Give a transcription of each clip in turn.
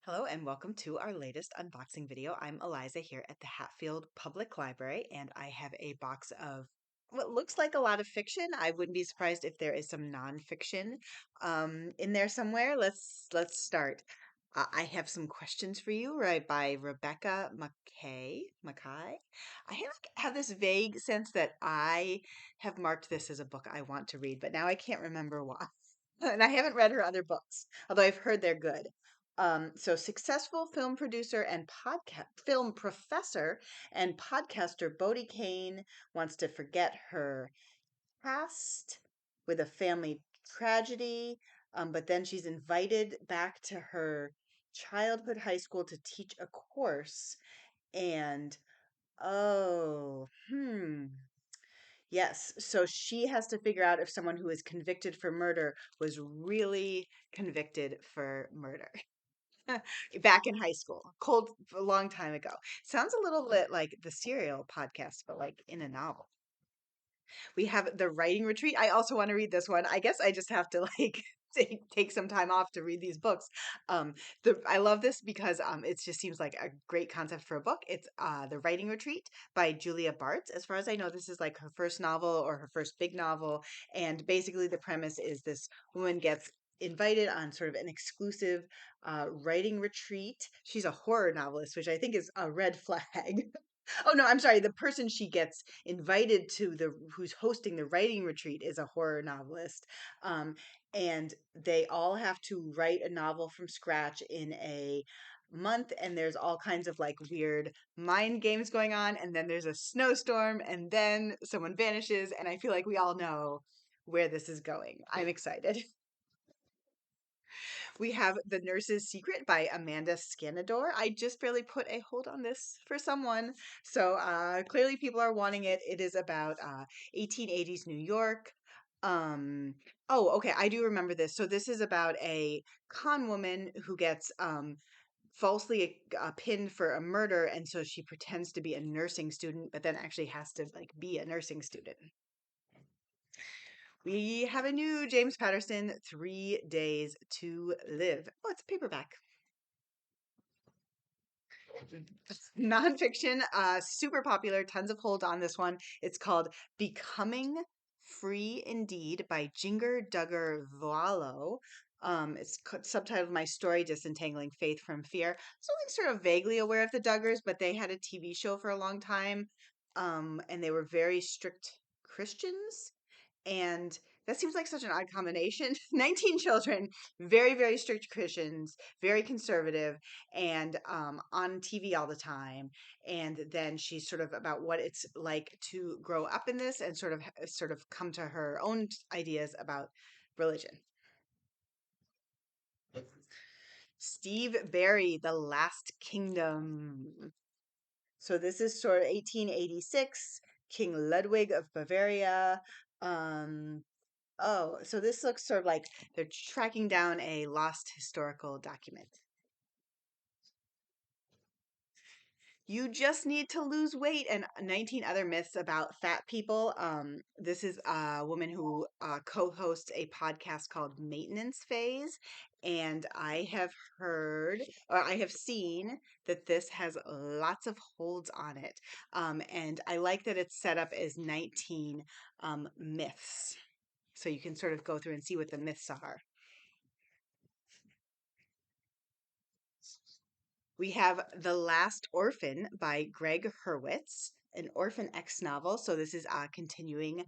Hello and welcome to our latest unboxing video. I'm Eliza here at the Hatfield Public Library, and I have a box of what looks like a lot of fiction. I wouldn't be surprised if there is some nonfiction in there somewhere. Let's start. I have some questions for you, right, by Rebecca Makkai. I have this vague sense that I have marked this as a book I want to read, but now I can't remember why. And I haven't read her other books, although I've heard they're good. So successful film producer and podcast film professor and podcaster Bodie Kane wants to forget her past with a family tragedy, but then she's invited back to her childhood high school to teach a course. And oh, yes. So she has to figure out if someone who is convicted for murder was really convicted for murder. Back in high school, cold a long time ago. Sounds a little bit like the Serial podcast, but like in a novel. We have the writing retreat. I also want to read this one. I guess I just have to like take some time off to read these books. Um, I love this because it just seems like a great concept for a book. It's the writing retreat by Julia Bartz. As far as I know, this is like her first novel or her first big novel, and basically the premise is this woman gets invited on sort of an exclusive writing retreat. She's a horror novelist, which I think is a red flag. Oh no, I'm sorry. The person she gets invited to the who's hosting the writing retreat is a horror novelist. Um, and they all have to write a novel from scratch in a month, and there's all kinds of like weird mind games going on, and then there's a snowstorm, and then someone vanishes, and I feel like we all know where this is going. I'm excited. We have The Nurse's Secret by Amanda Skenandore. I just barely put a hold on this for someone. So clearly people are wanting it. It is about 1880s New York. Um, oh, okay. I do remember this. So this is about a con woman who gets falsely pinned for a murder. And so she pretends to be a nursing student, but then actually has to like be a nursing student. We have a new James Patterson, 3 Days to Live. Oh, it's a paperback. Nonfiction, super popular, tons of holds on this one. It's called Becoming Free Indeed by Jinger, Duggar, Vuolo. It's subtitled My Story Disentangling Faith from Fear. So I'm sort of vaguely aware of the Duggars, but they had a TV show for a long time, and they were very strict Christians. And that seems like such an odd combination. 19 children, very, very strict Christians, very conservative, and on TV all the time. And then she's sort of about what it's like to grow up in this and sort of come to her own ideas about religion. Steve Barry, The Last Kingdom. So this is sort of 1886, King Ludwig of Bavaria. Um, Oh, so this looks sort of like they're tracking down a lost historical document. You just need to lose weight and 19 other myths about fat people. This is a woman who co-hosts a podcast called Maintenance Phase, and I have heard or I have seen that this has lots of holds on it. And I like that it's set up as 19 myths. So you can sort of go through and see what the myths are. We have The Last Orphan by Gregg Hurwitz, an Orphan X novel. So this is continuing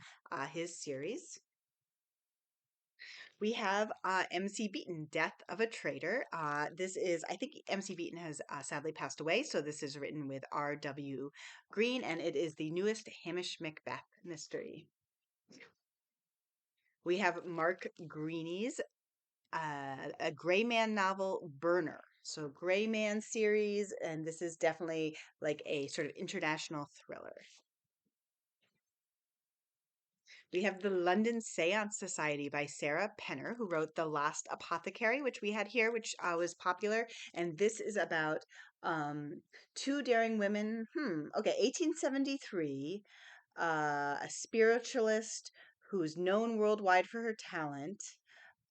his series. We have MC Beaton, Death of a Traitor. This is, I think MC Beaton has sadly passed away. So this is written with R.W. Green, and it is the newest Hamish Macbeth mystery. We have Mark Greaney's a Gray Man novel, Burner. So Gray Man series, and this is definitely like a sort of international thriller. We have the London Seance Society by Sarah Penner, who wrote The Last Apothecary, which we had here, which was popular. And this is about two daring women. Okay, 1873, a spiritualist who's known worldwide for her talent.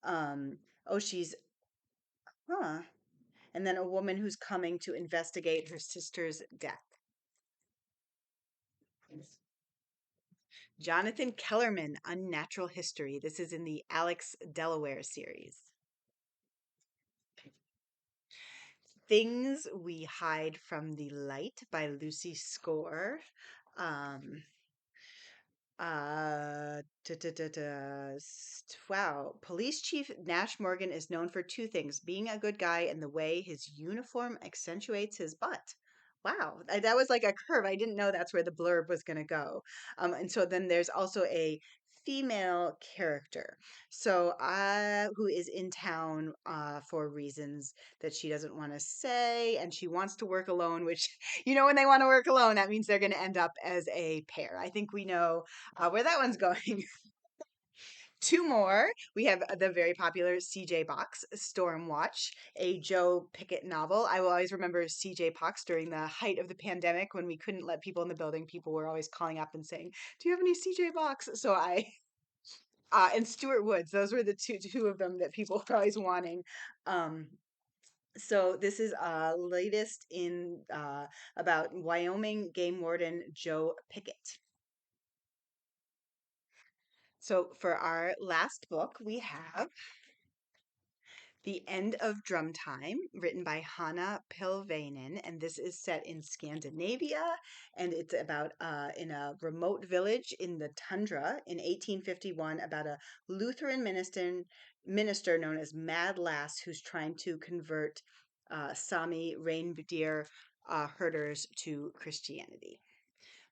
Oh, she's, huh. And then a woman who's coming to investigate her sister's death. Jonathan Kellerman, Unnatural History. This is in the Alex Delaware series. Things We Hide from the Light by Lucy Score. Um, wow. Police Chief Nash Morgan is known for two things: being a good guy and the way his uniform accentuates his butt. Wow, that was like a curve. I didn't know that's where the blurb was going to go. And so then there's also a female character, so who is in town for reasons that she doesn't want to say, and she wants to work alone. Which, when they want to work alone, that means they're going to end up as a pair. I think we know where that one's going. Two more. We have the very popular CJ Box, Storm Watch, a Joe Pickett novel. I will always remember CJ Box during the height of the pandemic when we couldn't let people in the building. People were always calling up and saying, "Do you have any CJ Box?" So and Stuart Woods, those were the two of them that people were always wanting. Um, so this is latest in about Wyoming game warden Joe Pickett. So for our last book, we have The End of Drum Time, written by Hanna Pylvainen, and this is set in Scandinavia, and it's about in a remote village in the tundra in 1851 about a Lutheran minister known as Mad Lass who's trying to convert Sami reindeer herders to Christianity.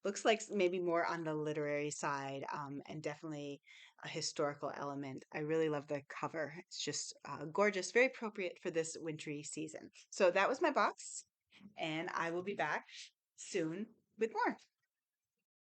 Looks like maybe more on the literary side, and definitely a historical element. I really love the cover. It's just gorgeous, very appropriate for this wintry season. So that was my box, and I will be back soon with more.